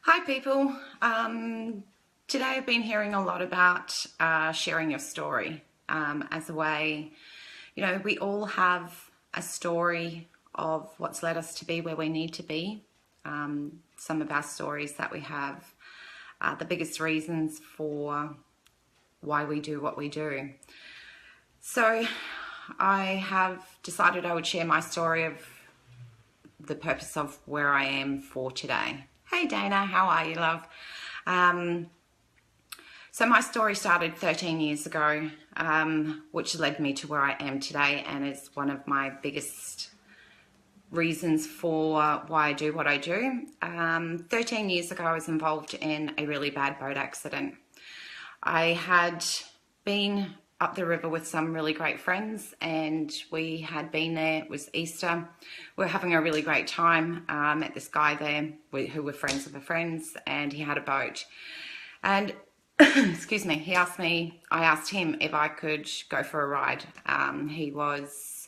Hi people. Today I've been hearing a lot about sharing your story as a way, we all have a story of what's led us to be where we need to be. Some of our stories that we have are the biggest reasons for why we do what we do. So I have decided I would share my story of the purpose of where I am for today. Hey Dana, how are you, love? So my story started 13 years ago, which led me to where I am today, and is one of my biggest reasons for why I do what I do. 13 years ago, I was involved in a really bad boat accident. I had been up the river with some really great friends, and we had been there. It was Easter. We were having a really great time. Met this guy there who were friends of a friend's, and he had a boat. And excuse me, I asked him if I could go for a ride. It was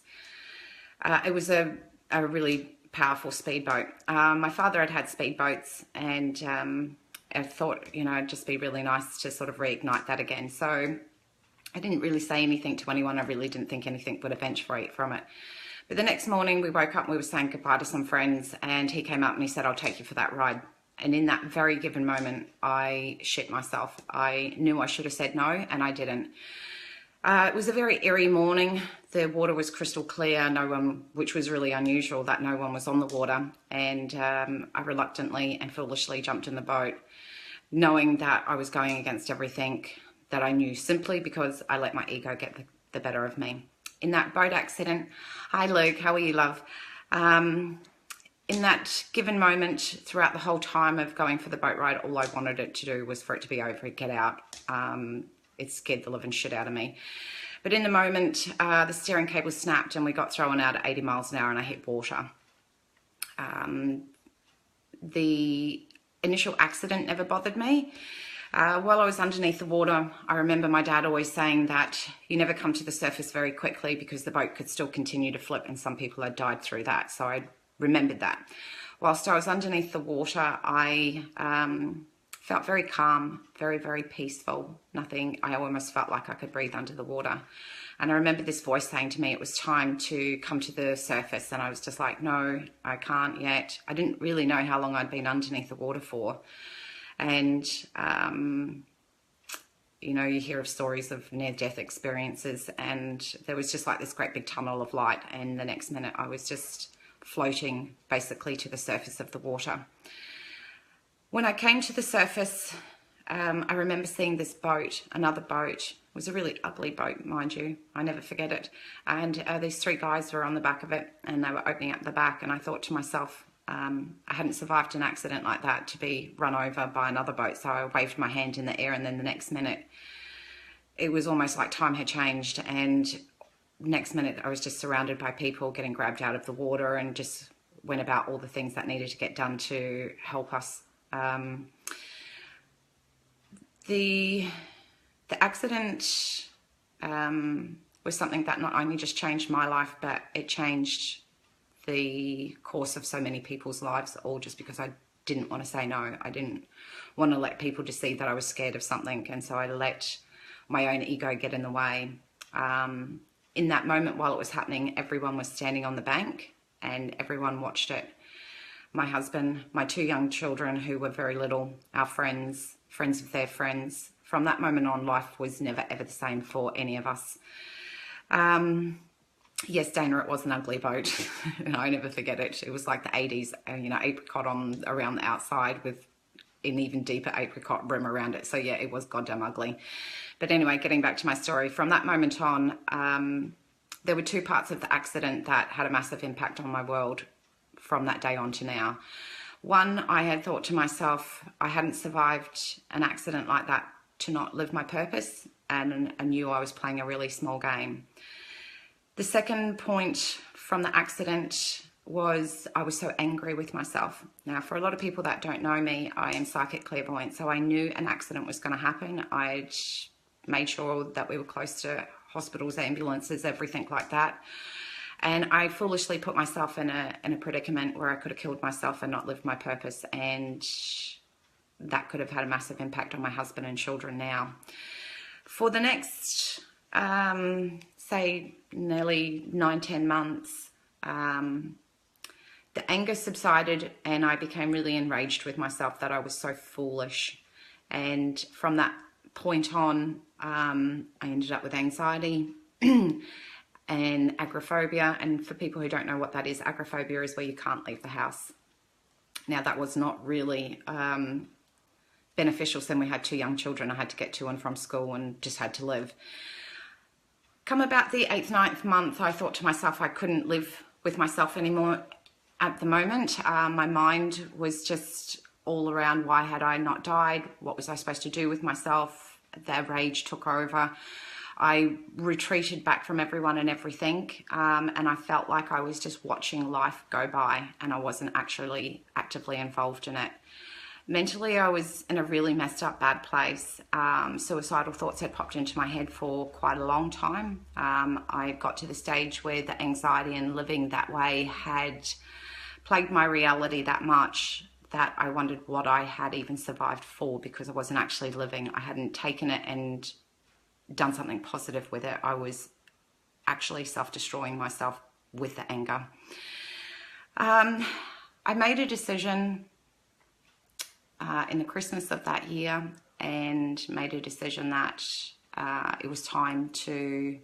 a really powerful speedboat. My father had had speedboats, and I thought, it'd just be really nice to sort of reignite that again. So I didn't really say anything to anyone. I really didn't think anything would eventuate from it. But the next morning we woke up and we were saying goodbye to some friends, and he came up and he said, "I'll take you for that ride." And in that very given moment, I shit myself. I knew I should have said no, and I didn't. It was a very eerie morning. The water was crystal clear, which was really unusual that no one was on the water. And I reluctantly and foolishly jumped in the boat, knowing that I was going against everything that I knew, simply because I let my ego get the better of me. In that boat accident, hi Luke, how are you, love? In that given moment, throughout the whole time of going for the boat ride, all I wanted it to do was for it to be over, get out. It scared the living shit out of me. But in the moment, the steering cable snapped and we got thrown out at 80 miles an hour and I hit water. The initial accident never bothered me. While I was underneath the water, I remember my dad always saying that you never come to the surface very quickly because the boat could still continue to flip, and some people had died through that. So I remembered that. Whilst I was underneath the water, I felt very calm, very, very peaceful. I almost felt like I could breathe under the water. And I remember this voice saying to me it was time to come to the surface, and I was just like, no, I can't yet. I didn't really know how long I'd been underneath the water for. And, you hear of stories of near-death experiences, and there was just like this great big tunnel of light, and the next minute I was just floating basically to the surface of the water. When I came to the surface, I remember seeing this boat, another boat. It was a really ugly boat, mind you. I never forget it. And these three guys were on the back of it, and they were opening up the back, and I thought to myself, I hadn't survived an accident like that to be run over by another boat, so I waved my hand in the air, and then the next minute it was almost like time had changed, and next minute I was just surrounded by people getting grabbed out of the water, and just went about all the things that needed to get done to help us. The accident was something that not only just changed my life, but it changed the course of so many people's lives, all just because I didn't want to say no. I didn't want to let people to see that I was scared of something, and so I let my own ego get in the way. In that moment, while it was happening, everyone was standing on the bank and everyone watched it. My husband, my two young children who were very little, our friends of their friends. From that moment on, life was never ever the same for any of us. Yes, Dana, it was an ugly boat. I never forget it. It was like the 80s, apricot around the outside with an even deeper apricot rim around it. So yeah, it was goddamn ugly. But anyway, getting back to my story, from that moment on, there were two parts of the accident that had a massive impact on my world from that day on to now. One, I had thought to myself, I hadn't survived an accident like that to not live my purpose, and I knew I was playing a really small game. The second point from the accident was I was so angry with myself. Now, for a lot of people that don't know me, I am psychic clairvoyant, so I knew an accident was going to happen. I'd made sure that we were close to hospitals, ambulances, everything like that. And I foolishly put myself in a predicament where I could have killed myself and not lived my purpose. And that could have had a massive impact on my husband and children now. For the next, say, nearly 9-10 months, the anger subsided and I became really enraged with myself that I was so foolish. And from that point on, I ended up with anxiety and agoraphobia. And for people who don't know what that is, agoraphobia is where you can't leave the house. Now, that was not really beneficial. So we had 2 young children. I had to get to and from school and just had to live. Come about the 8th, 9th month, I thought to myself I couldn't live with myself anymore at the moment. My mind was just all around, why had I not died? What was I supposed to do with myself? The rage took over. I retreated back from everyone and everything, and I felt like I was just watching life go by and I wasn't actually actively involved in it. Mentally, I was in a really messed up, bad place. Suicidal thoughts had popped into my head for quite a long time. I got to the stage where the anxiety and living that way had plagued my reality that much that I wondered what I had even survived for, because I wasn't actually living. I hadn't taken it and done something positive with it. I was actually self-destroying myself with the anger. I made a decision in the Christmas of that year and made a decision that it was time to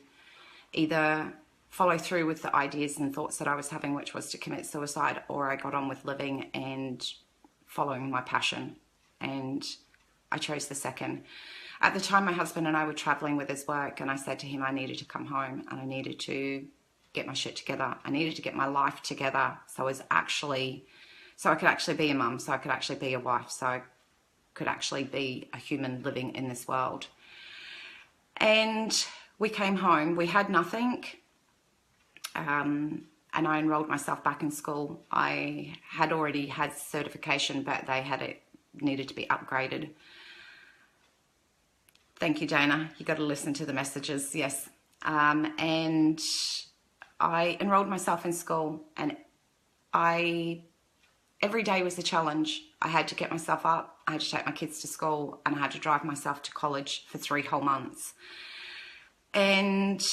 either follow through with the ideas and thoughts that I was having, which was to commit suicide, or I got on with living and following my passion. And I chose the second. At the time, my husband and I were traveling with his work, and I said to him I needed to come home and I needed to get my shit together. I needed to get my life together so I could actually be a mum, so I could actually be a wife, so I could actually be a human living in this world. And we came home. We had nothing. And I enrolled myself back in school. I had already had certification, but it needed to be upgraded. Thank you, Dana. You got to listen to the messages. Yes. And I enrolled myself in school, and every day was a challenge. I had to get myself up. I had to take my kids to school, and I had to drive myself to college for 3 whole months. And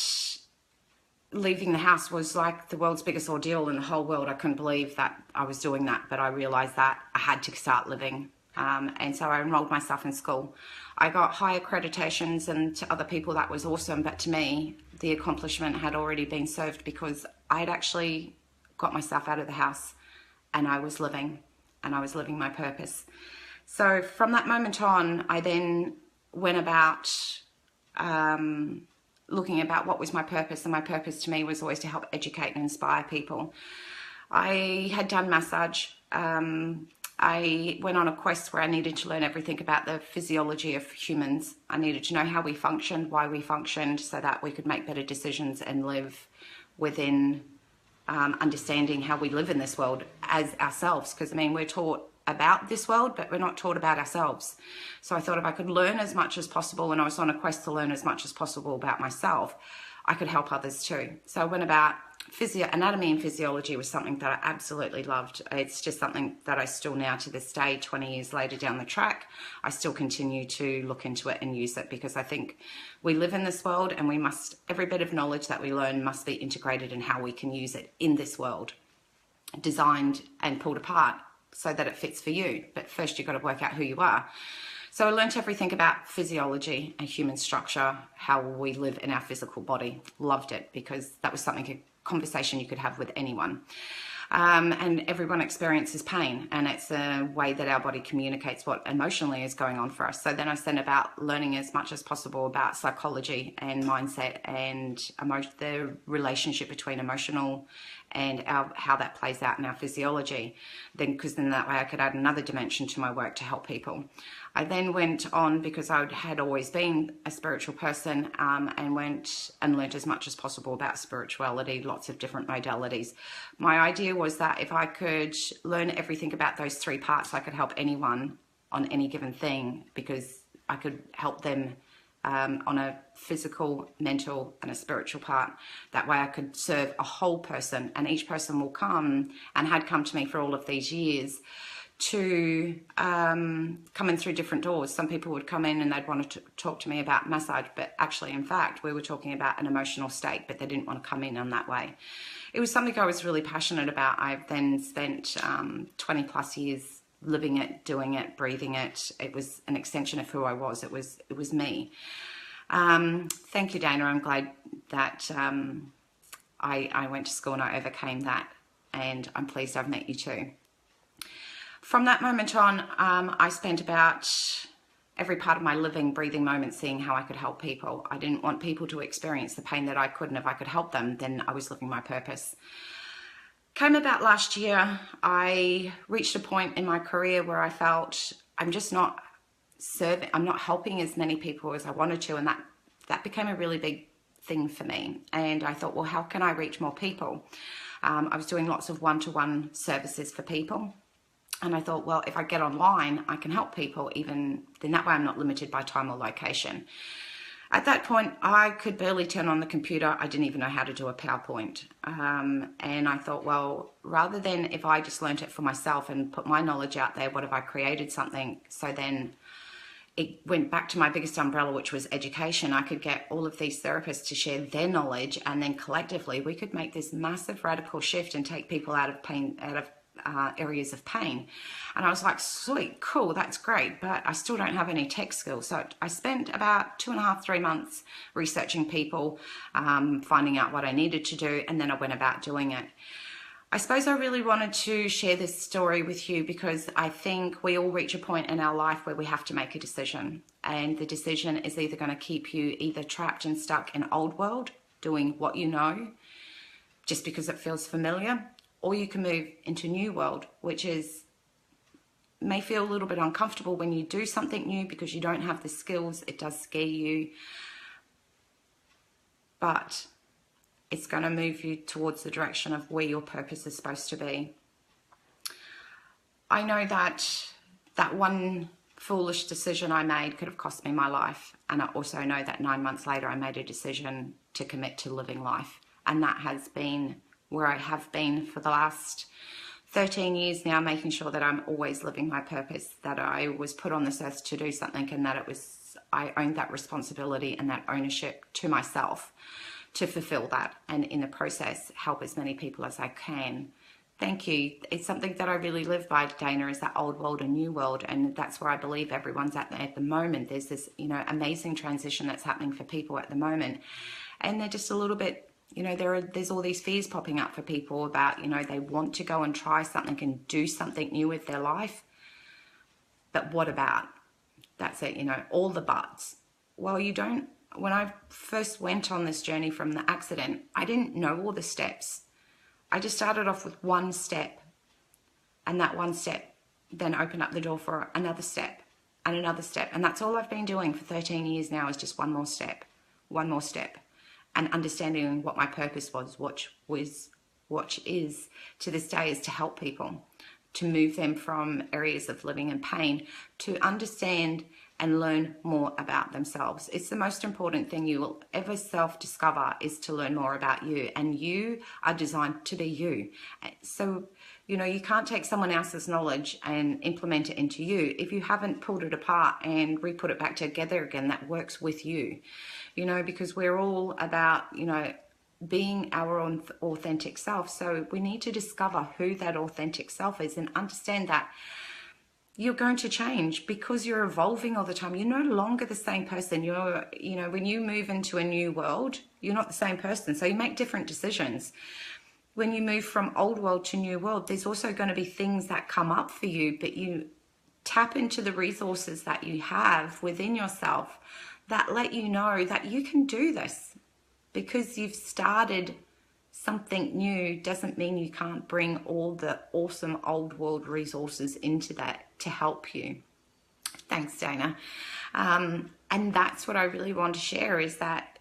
leaving the house was like the world's biggest ordeal in the whole world. I couldn't believe that I was doing that, but I realized that I had to start living. And so I enrolled myself in school. I got high accreditations, and to other people that was awesome, but to me, the accomplishment had already been served because I had actually got myself out of the house and I was living my purpose. So from that moment on, I then went about looking about what was my purpose, and my purpose to me was always to help educate and inspire people. I had done massage. I went on a quest where I needed to learn everything about the physiology of humans. I needed to know how we functioned, why we functioned, so that we could make better decisions and live within understanding how we live in this world as ourselves. Because, I mean, we're taught about this world, but we're not taught about ourselves. So I thought if I could learn as much as possible, and I was on a quest to learn as much as possible about myself, I could help others too. So I went about anatomy and physiology was something that I absolutely loved. It's just something that I still now to this day, 20 years later down the track, I still continue to look into it and use it, because I think we live in this world and every bit of knowledge that we learn must be integrated in how we can use it in this world, designed and pulled apart so that it fits for you. But first you've got to work out who you are. So I learned everything about physiology and human structure, how we live in our physical body. Loved it, because that was a conversation you could have with anyone. And everyone experiences pain, and it's a way that our body communicates what emotionally is going on for us. So then I set about learning as much as possible about psychology and mindset and the relationship between emotional and how that plays out in our physiology. Because then that way I could add another dimension to my work to help people. I then went on, because I had always been a spiritual person, and went and learned as much as possible about spirituality, lots of different modalities. My idea was that if I could learn everything about those 3 parts, I could help anyone on any given thing, because I could help them on a physical, mental, and a spiritual part. That way I could serve a whole person, and each person will come and had come to me for all of these years to coming through different doors. Some people would come in and they'd want to talk to me about massage, but actually, in fact, we were talking about an emotional state, but they didn't want to come in on that way. It was something I was really passionate about. I've then spent 20 plus years living it, doing it, breathing it. It was an extension of who I was. It was me. Thank you, Dana. I'm glad that I went to school and I overcame that, and I'm pleased I've met you too. From that moment on, I spent about every part of my living, breathing moment seeing how I could help people. I didn't want people to experience the pain that I could, and if I could help them, then I was living my purpose. Came about last year, I reached a point in my career where I felt I'm just not serving, I'm not helping as many people as I wanted to, and that became a really big thing for me. And I thought, well, how can I reach more people? I was doing lots of one-to-one services for people. And I thought, well, if I get online, I can help people, even then that way I'm not limited by time or location. At that point, I could barely turn on the computer. I didn't even know how to do a PowerPoint. And I thought, well, rather than if I just learnt it for myself and put my knowledge out there, what if I created something? So then it went back to my biggest umbrella, which was education. I could get all of these therapists to share their knowledge, and then collectively we could make this massive radical shift and take people out of pain, out of areas of pain. And I was like, sweet, cool, that's great, but I still don't have any tech skills. So I spent about 2.5, 3 months researching people, finding out what I needed to do, and then I went about doing it. I suppose I really wanted to share this story with you because I think we all reach a point in our life where we have to make a decision, and the decision is either going to keep you either trapped and stuck in old world doing what you know just because it feels familiar, or you can move into new world, which may feel a little bit uncomfortable when you do something new because you don't have the skills. It does scare you, but it's going to move you towards the direction of where your purpose is supposed to be. I know that one foolish decision I made could have cost me my life, and I also know that 9 months later I made a decision to commit to living life, and that has been where I have been for the last 13 years now, making sure that I'm always living my purpose, that I was put on this earth to do something, and that I owned that responsibility and that ownership to myself to fulfill that, and in the process help as many people as I can. Thank you. It's something that I really live by, Dana, is that old world and new world, and that's where I believe everyone's at the moment. There's this, amazing transition that's happening for people at the moment, and they're just a little bit, there's all these fears popping up for people about, they want to go and try something and do something new with their life, but what about? That's it, all the buts. Well, you don't. When I first went on this journey from the accident, I didn't know all the steps. I just started off with one step, and that one step then opened up the door for another step and another step. And that's all I've been doing for 13 years now, is just one more step, and understanding what my purpose was, which is to this day, is to help people, to move them from areas of living in pain to understand and learn more about themselves. It's the most important thing you will ever self-discover, is to learn more about you, and you are designed to be you. So, you can't take someone else's knowledge and implement it into you if you haven't pulled it apart and re-put it back together again that works with you, because we're all about, being our own authentic self. So we need to discover who that authentic self is and understand that you're going to change because you're evolving all the time. You're no longer the same person. When you move into a new world, you're not the same person. So you make different decisions. When you move from old world to new world, there's also going to be things that come up for you, but you tap into the resources that you have within yourself that let you know that you can do this. Because you've started something new doesn't mean you can't bring all the awesome old world resources into that to help you. Thanks, Dana. And that's what I really want to share, is that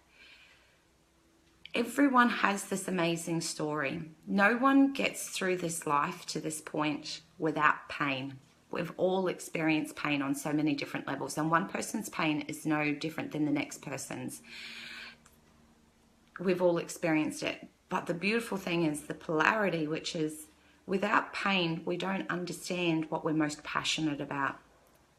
everyone has this amazing story. No one gets through this life to this point without pain. We've all experienced pain on so many different levels, and one person's pain is no different than the next person's. We've all experienced it. But the beautiful thing is the polarity, which is Without pain, we don't understand what we're most passionate about.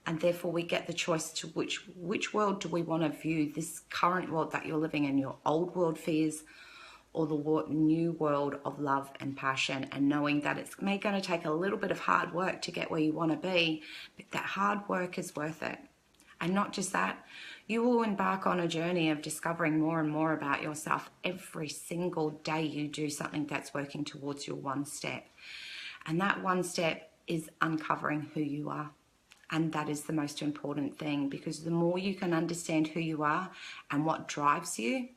And therefore we get the choice to which world do we want to view, this current world that you're living in, your old world fears, or the new world of love and passion, and knowing that it's going to take a little bit of hard work to get where you want to be, but that hard work is worth it. And not just that, you will embark on a journey of discovering more and more about yourself every single day you do something that's working towards your one step. And that one step is uncovering who you are. And that is the most important thing, because the more you can understand who you are and what drives you,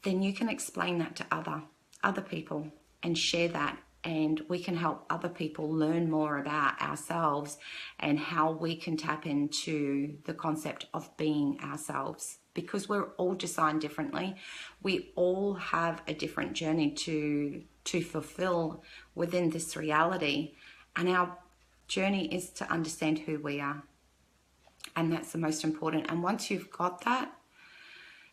then you can explain that to other people and share that, and we can help other people learn more about ourselves and how we can tap into the concept of being ourselves, because we're all designed differently. We all have a different journey to fulfill within this reality, and our journey is to understand who we are, and that's the most important. And once you've got that,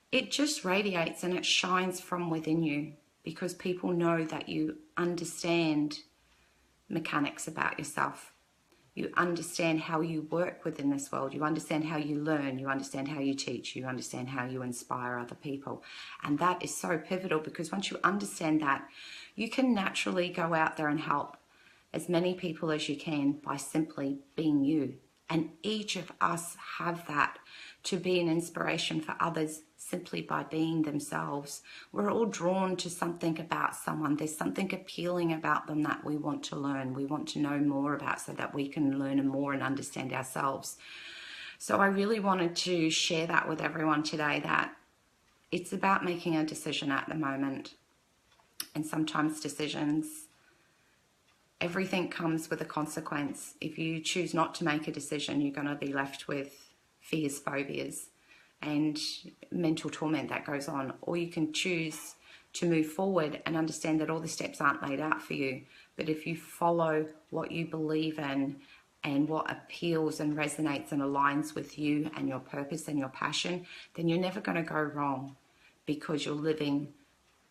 it just radiates and it shines from within you, because people know that you understand mechanics about yourself. You understand how you work within this world. You understand how you learn. You understand how you teach. You understand how you inspire other people. And that is so pivotal, because once you understand that, you can naturally go out there and help as many people as you can by simply being you. And each of us have that, to be an inspiration for others simply by being themselves. We're all drawn to something about someone. There's something appealing about them that we want to learn. We want to know more about, so that we can learn more and understand ourselves. So I really wanted to share that with everyone today, that it's about making a decision at the moment. And sometimes decisions, everything comes with a consequence. If you choose not to make a decision, you're going to be left with fears, phobias, and mental torment that goes on. Or you can choose to move forward and understand that all the steps aren't laid out for you. But if you follow what you believe in and what appeals and resonates and aligns with you and your purpose and your passion, then you're never going to go wrong, because you're living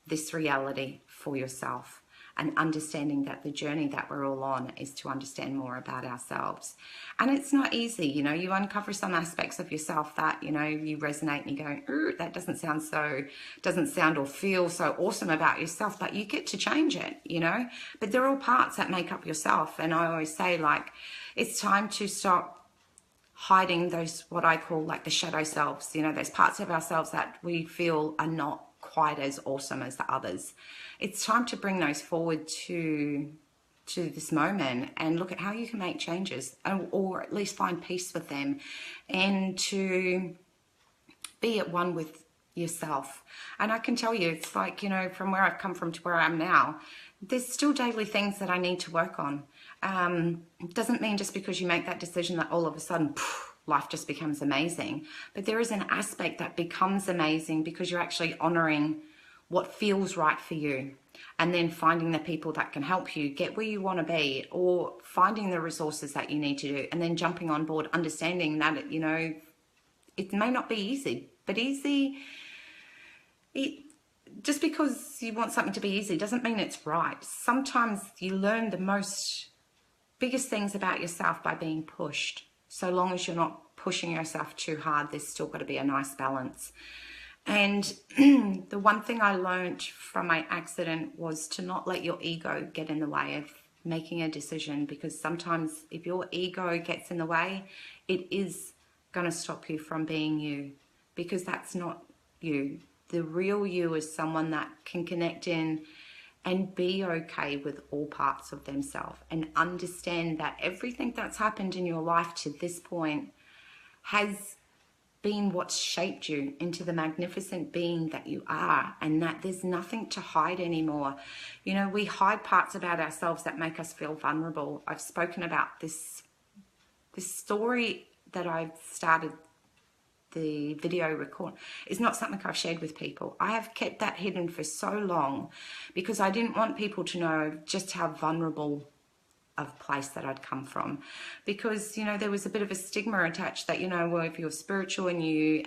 this reality for yourself. And understanding that the journey that we're all on is to understand more about ourselves. And it's not easy, you know, you uncover some aspects of yourself that, you know, you resonate and you go, that doesn't sound or feel so awesome about yourself, but you get to change it, you know. But they're all parts that make up yourself. And I always say, like, it's time to stop hiding those, what I call like the shadow selves, you know, those parts of ourselves that we feel are not quite as awesome as the others. It's time to bring those forward to this moment and look at how you can make changes, or at least find peace with them, and to be at one with yourself. And I can tell you, it's like, you know, from where I've come from to where I am now, there's still daily things that I need to work on. It doesn't mean just because you make that decision that all of a sudden life just becomes amazing. But there is an aspect that becomes amazing because you're actually honoring what feels right for you, and then finding the people that can help you get where you want to be, or finding the resources that you need to do, and then jumping on board, understanding that, you know, it may not be easy, but just because you want something to be easy doesn't mean it's right. Sometimes you learn the biggest things about yourself by being pushed. So long as you're not pushing yourself too hard, there's still got to be a nice balance. And the one thing I learned from my accident was to not let your ego get in the way of making a decision, because sometimes if your ego gets in the way, it is going to stop you from being you, because that's not you. The real you is someone that can connect in and be okay with all parts of themselves, and understand that everything that's happened in your life to this point has been what's shaped you into the magnificent being that you are, and that there's nothing to hide anymore. You know, we hide parts about ourselves that make us feel vulnerable. I've spoken about this story that I've started the video record. It's not something I've shared with people. I have kept that hidden for so long because I didn't want people to know just how vulnerable of place that I'd come from, because, you know, there was a bit of a stigma attached that, you know, well, if you're spiritual and you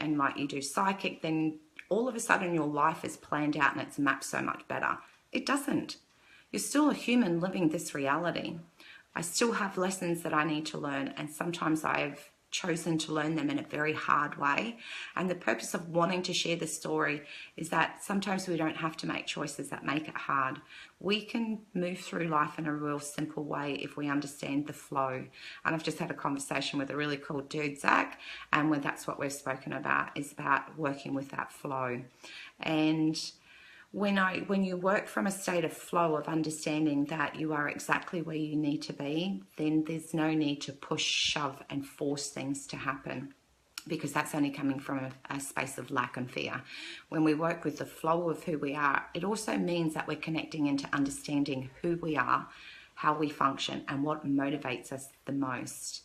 do psychic, then all of a sudden your life is planned out and it's mapped so much better. It doesn't. You're still a human living this reality. I still have lessons that I need to learn, and sometimes I've chosen to learn them in a very hard way. And the purpose of wanting to share this story is that sometimes we don't have to make choices that make it hard. We can move through life in a real simple way if we understand the flow. And I've just had a conversation with a really cool dude, Zach, and that's what we've spoken about, is about working with that flow. And when you work from a state of flow, of understanding that you are exactly where you need to be, then there's no need to push, shove, and force things to happen, because that's only coming from a space of lack and fear. When we work with the flow of who we are, it also means that we're connecting into understanding who we are, how we function, and what motivates us the most.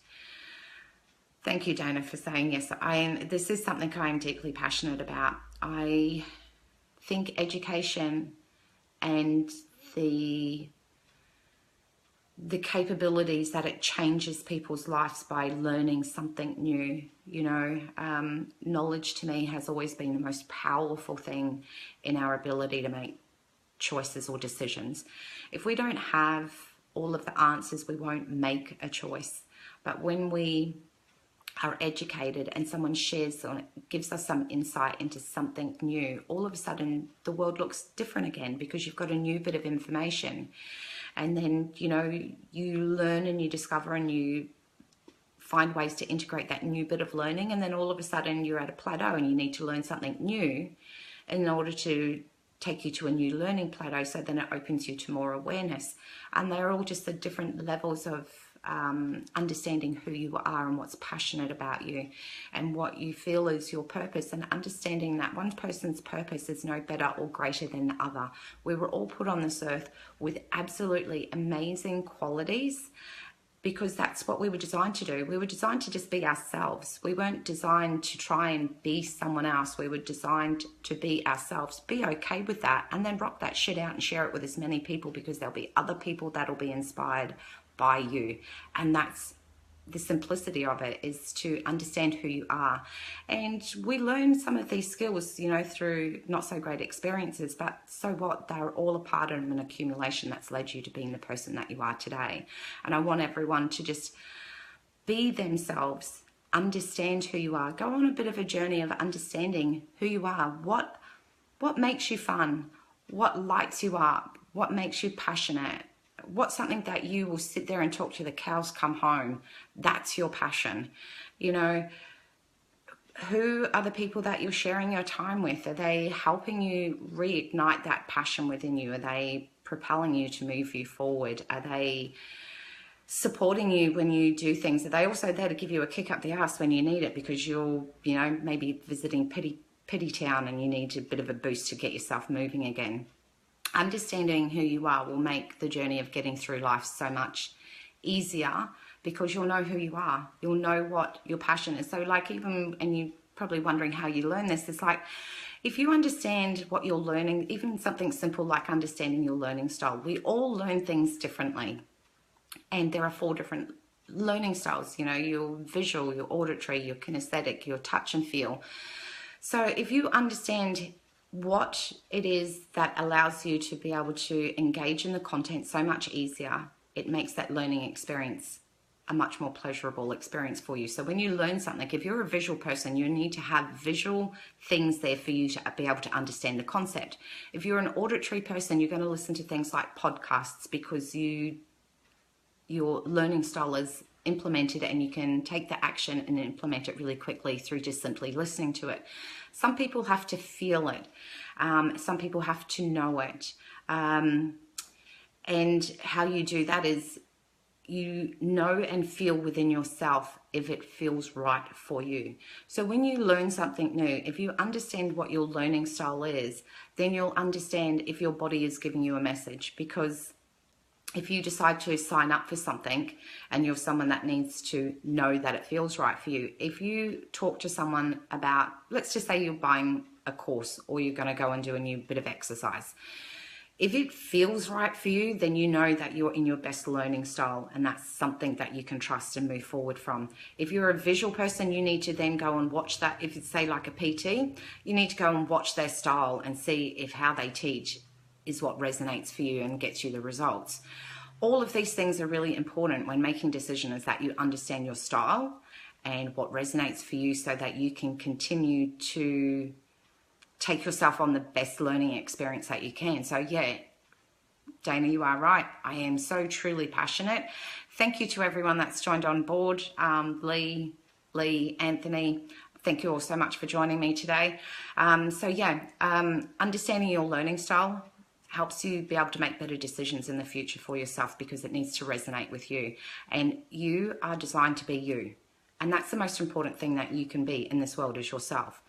Thank you, Dana, for saying yes. This is something I am deeply passionate about. I think education and the capabilities that it changes people's lives by learning something new. Knowledge to me has always been the most powerful thing in our ability to make choices or decisions. If we don't have all of the answers, we won't make a choice. But when we are educated and someone shares on it, gives us some insight into something new, all of a sudden the world looks different again, because you've got a new bit of information. And then, you learn and you discover and you find ways to integrate that new bit of learning. And then all of a sudden you're at a plateau and you need to learn something new in order to take you to a new learning plateau. So then it opens you to more awareness. And they're all just the different levels of understanding who you are and what's passionate about you and what you feel is your purpose, and understanding that one person's purpose is no better or greater than the other. We were all put on this earth with absolutely amazing qualities, because that's what we were designed to do. We were designed to just be ourselves. We weren't designed to try and be someone else. We were designed to be ourselves. Be okay with that, and then rock that shit out and share it with as many people, because there'll be other people that'll be inspired by you. And that's the simplicity of it, is to understand who you are. And we learn some of these skills, through not so great experiences, but so what? They're all a part of an accumulation that's led you to being the person that you are today. And I want everyone to just be themselves, understand who you are, go on a bit of a journey of understanding who you are, what makes you fun, what lights you up, what makes you passionate. What's something that you will sit there and talk to the cows come home? That's your passion. Who are the people that you're sharing your time with? Are they helping you reignite that passion within you? Are they propelling you to move you forward? Are they supporting you when you do things? Are they also there to give you a kick up the ass when you need it, because you're, maybe visiting pity town and you need a bit of a boost to get yourself moving again? Understanding who you are will make the journey of getting through life so much easier, because you'll know who you are. You'll know what your passion is. So and you're probably wondering how you learn this. It's like, if you understand what you're learning, even something simple like understanding your learning style, we all learn things differently. And there are 4 different learning styles, your visual, your auditory, your kinesthetic, your touch and feel. So if you understand what it is that allows you to be able to engage in the content so much easier, it makes that learning experience a much more pleasurable experience for you. So when you learn something, if you're a visual person, you need to have visual things there for you to be able to understand the concept. If you're an auditory person, you're going to listen to things like podcasts, because your learning style is implemented and you can take the action and implement it really quickly through just simply listening to it. Some people have to feel it. Some people have to know it. And how you do that is you know and feel within yourself if it feels right for you. So when you learn something new, if you understand what your learning style is, then you'll understand if your body is giving you a message. Because if you decide to sign up for something and you're someone that needs to know that it feels right for you, if you talk to someone about, let's just say you're buying a course or you're going to go and do a new bit of exercise, if it feels right for you, then you know that you're in your best learning style, and that's something that you can trust and move forward from. If you're a visual person, you need to then go and watch that. If it's, say, like a PT, you need to go and watch their style and see if how they teach is what resonates for you and gets you the results. All of these things are really important when making decisions, is that you understand your style and what resonates for you so that you can continue to take yourself on the best learning experience that you can. So yeah, Dana, you are right. I am so truly passionate. Thank you to everyone that's joined on board. Lee, Anthony, thank you all so much for joining me today. Understanding your learning style helps you be able to make better decisions in the future for yourself, because it needs to resonate with you. And you are designed to be you. And that's the most important thing that you can be in this world, is yourself.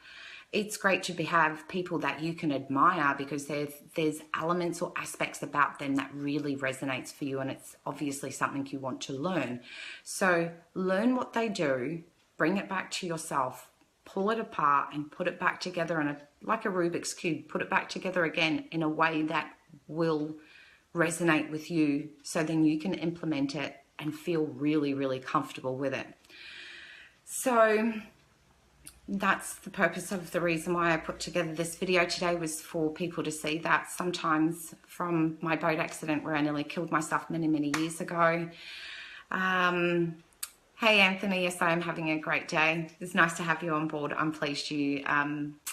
It's great to have people that you can admire, because there's elements or aspects about them that really resonates for you, and it's obviously something you want to learn. So learn what they do, bring it back to yourself, pull it apart and put it back together like a Rubik's Cube, put it back together again in a way that will resonate with you, so then you can implement it and feel really, really comfortable with it. So that's the purpose of the reason why I put together this video today, was for people to see that sometimes from my boat accident where I nearly killed myself many, many years ago. Hey Anthony, yes, I am having a great day. It's nice to have you on board. I'm pleased you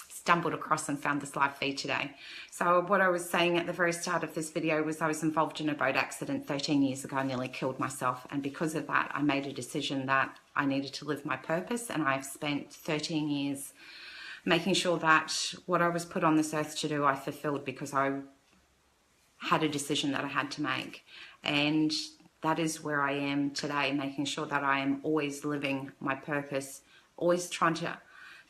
stumbled across and found this live feed today. So what I was saying at the very start of this video was I was involved in a boat accident 13 years ago. I nearly killed myself, and because of that I made a decision that I needed to live my purpose, and I've spent 13 years making sure that what I was put on this earth to do I fulfilled, because I had a decision that I had to make. And that is where I am today, making sure that I am always living my purpose, always trying to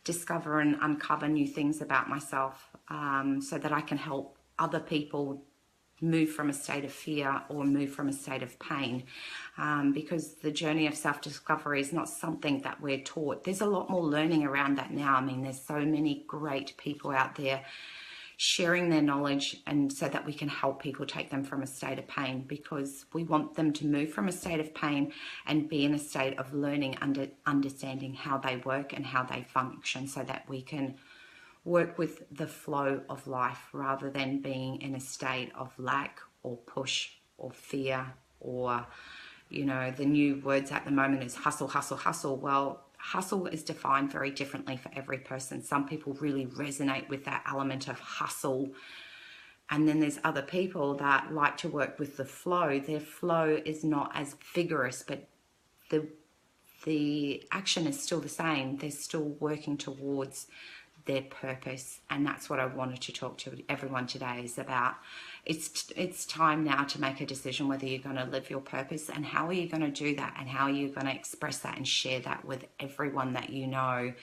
discover and uncover new things about myself, so that I can help other people move from a state of fear or move from a state of pain, because the journey of self-discovery is not something that we're taught. There's a lot more learning around that now. I mean, there's so many great people out there sharing their knowledge, and so that we can help people take them from a state of pain, because we want them to move from a state of pain and be in a state of learning, understanding how they work and how they function, so that we can work with the flow of life rather than being in a state of lack or push or fear, or, you know, the new words at the moment is hustle, hustle, hustle. Well, hustle is defined very differently for every person. Some people really resonate with that element of hustle. And then there's other people that like to work with the flow. Their flow is not as vigorous, but the action is still the same. They're still working towards their purpose. And that's what I wanted to talk to everyone today is about. It's time now to make a decision whether you're going to live your purpose, and how are you going to do that, and how are you going to express that and share that with everyone that you know,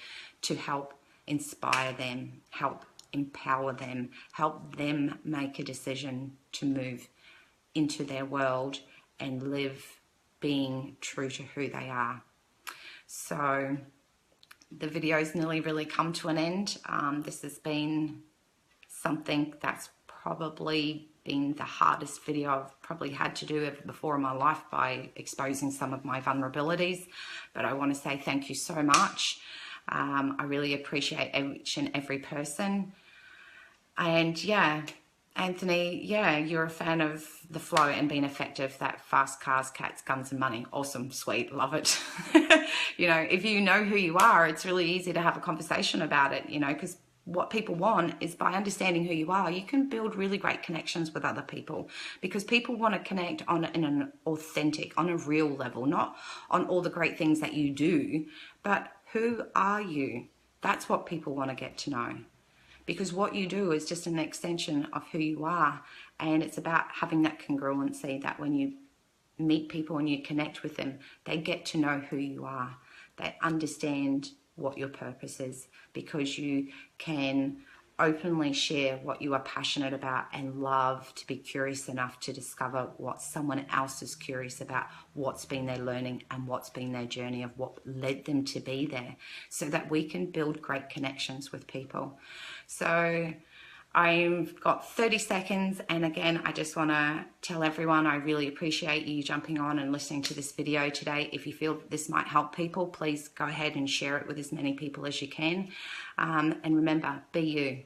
to help inspire them, help empower them, help them make a decision to move into their world and live being true to who they are. So the video's nearly really come to an end. This has been something that's probably been the hardest video I've probably had to do ever before in my life, by exposing some of my vulnerabilities. But I want to say thank you so much. I really appreciate each and every person. And yeah, Anthony, yeah, you're a fan of the flow and being effective, that fast cars, cats, guns and money. Awesome, sweet, love it. You know, if you know who you are, it's really easy to have a conversation about it, you know, because what people want is, by understanding who you are, you can build really great connections with other people, because people want to connect in an authentic, on a real level, not on all the great things that you do, but who are you? That's what people want to get to know, because what you do is just an extension of who you are. And it's about having that congruency, that when you meet people and you connect with them, they get to know who you are. They understand what your purpose is, because you can openly share what you are passionate about and love, to be curious enough to discover what someone else is curious about, what's been their learning and what's been their journey of what led them to be there, so that we can build great connections with people. So I've got 30 seconds, and again, I just want to tell everyone I really appreciate you jumping on and listening to this video today. If you feel that this might help people, please go ahead and share it with as many people as you can. And remember, be you.